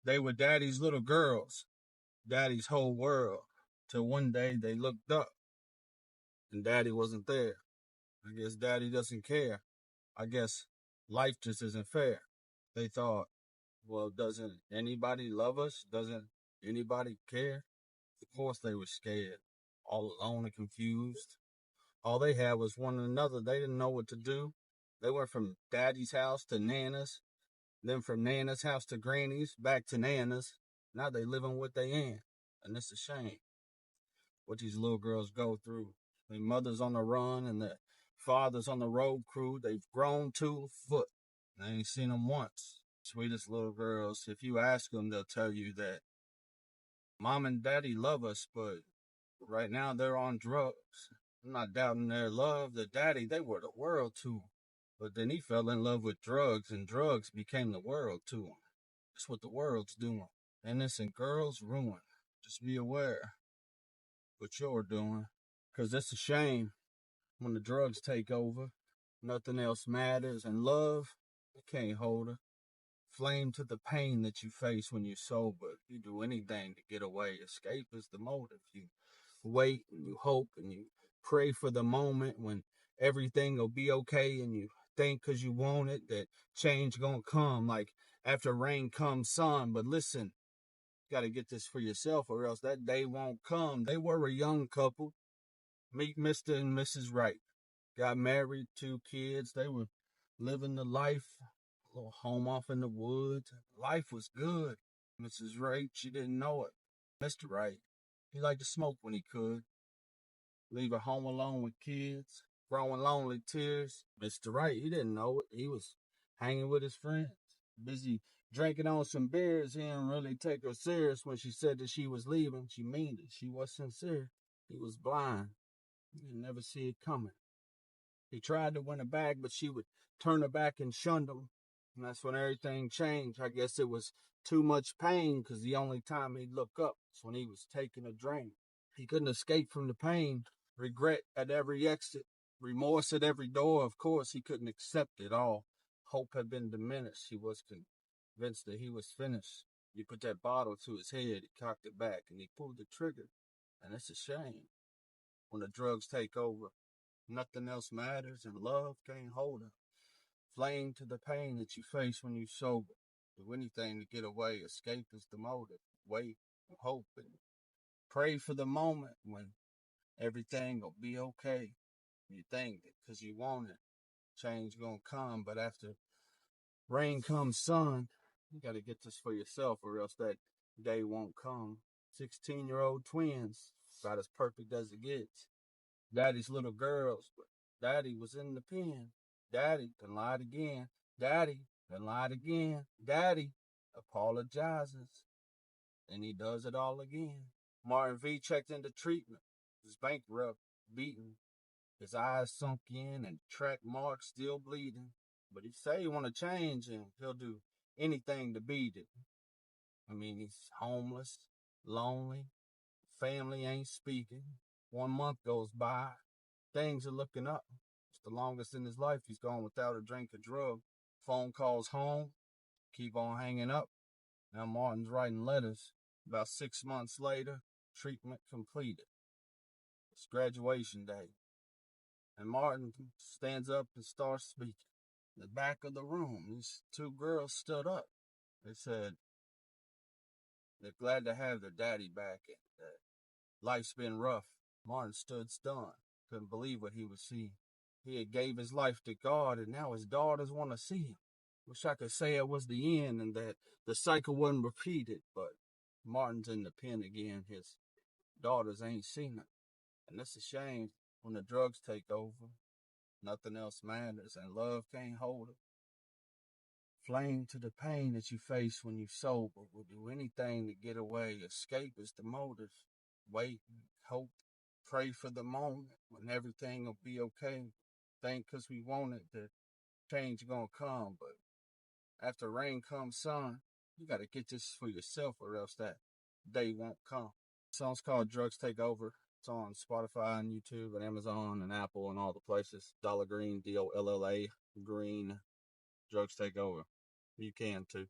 They were daddy's little girls, daddy's whole world. Till one day they looked up and daddy wasn't there. I guess daddy doesn't care. I guess life just isn't fair. They thought, well, doesn't anybody love us? Doesn't anybody care? Of course they were scared, all alone and confused. All they had was one another. They didn't know what to do. They went from daddy's house to Nana's, then from Nana's house to Granny's, back to Nana's. Now they living with they aunt. And it's a shame what these little girls go through. Their mother's on the run and their father's on the road crew. They've grown 2 foot. I ain't seen them once. Sweetest little girls. If you ask them, they'll tell you that mom and daddy love us, but right now they're on drugs. I'm not doubting their love. The daddy, they were the world to him. But then he fell in love with drugs, and drugs became the world to him. That's what the world's doing. Innocent girls ruin. Just be aware what you're doing. Because it's a shame when the drugs take over. Nothing else matters, and love, it can't hold her. Flame to the pain that you face when you're sober. You do anything to get away. Escape is the motive. You wait and you hope and you pray for the moment when everything will be okay, and you think because you want it that change gonna come. Like after rain comes sun. But listen, you gotta get this for yourself or else that day won't come. They were a young couple. Meet Mr. and Mrs. Wright. Got married, 2 kids. They were living the life, a little home off in the woods. Life was good. Mrs. Wright, she didn't know it. Mr. Wright, he liked to smoke when he could. Leave her home alone with kids, growing lonely tears. Mr. Wright, he didn't know it. He was hanging with his friends, busy drinking on some beers. He didn't really take her serious when she said that she was leaving. She meant it. She was sincere. He was blind. He didn't never see it coming. He tried to win her back, but she would turn her back and shun him. And that's when everything changed. I guess it was too much pain because the only time he'd look up was when he was taking a drink. He couldn't escape from the pain, regret at every exit, remorse at every door. Of course, he couldn't accept it all. Hope had been diminished. He was convinced that he was finished. You put that bottle to his head, he cocked it back, and he pulled the trigger. And it's a shame when the drugs take over. Nothing else matters, and love can't hold her. Flame to the pain that you face when you sober. Do anything to get away. Escape is the motive. Wait, hope, and pray for the moment when everything will be okay. You think that because you want it, change gonna come. But after rain comes sun, you gotta get this for yourself or else that day won't come. 16-year-old twins, about as perfect as it gets. Daddy's little girls, but daddy was in the pen. Daddy done lied again. Daddy done lied again. Daddy apologizes. And he does it all again. Martin V checked into treatment. His bankrupt, beaten. His eyes sunk in and track marks still bleeding. But he say he want to change and he'll do anything to beat it. I mean, he's homeless, lonely, family ain't speaking. 1 month goes by, things are looking up. It's the longest in his life he's gone without a drink or drug. Phone calls home, keep on hanging up. Now Martin's writing letters. About 6 months later, treatment completed. It's graduation day. And Martin stands up and starts speaking. In the back of the room, these 2 girls stood up. They said they're glad to have their daddy back and that life's been rough. Martin stood stunned, couldn't believe what he was seeing. He had gave his life to God, and now his daughters want to see him. Wish I could say it was the end and that the cycle wasn't repeated, but Martin's in the pen again. His daughters ain't seen it. And it's a shame when the drugs take over. Nothing else matters, and love can't hold it. Flame to the pain that you face when you sober. Will do anything to get away. Escape is the motive. Wait, hope, pray for the moment when everything will be okay. Think 'cause we want it, the change gonna come. But after rain comes sun, you gotta get this for yourself or else that day won't come. The song's called Drugs Take Over. It's on Spotify and YouTube and Amazon and Apple and all the places. Dollar Green, Dolla Green, Drugs Take Over. You can too.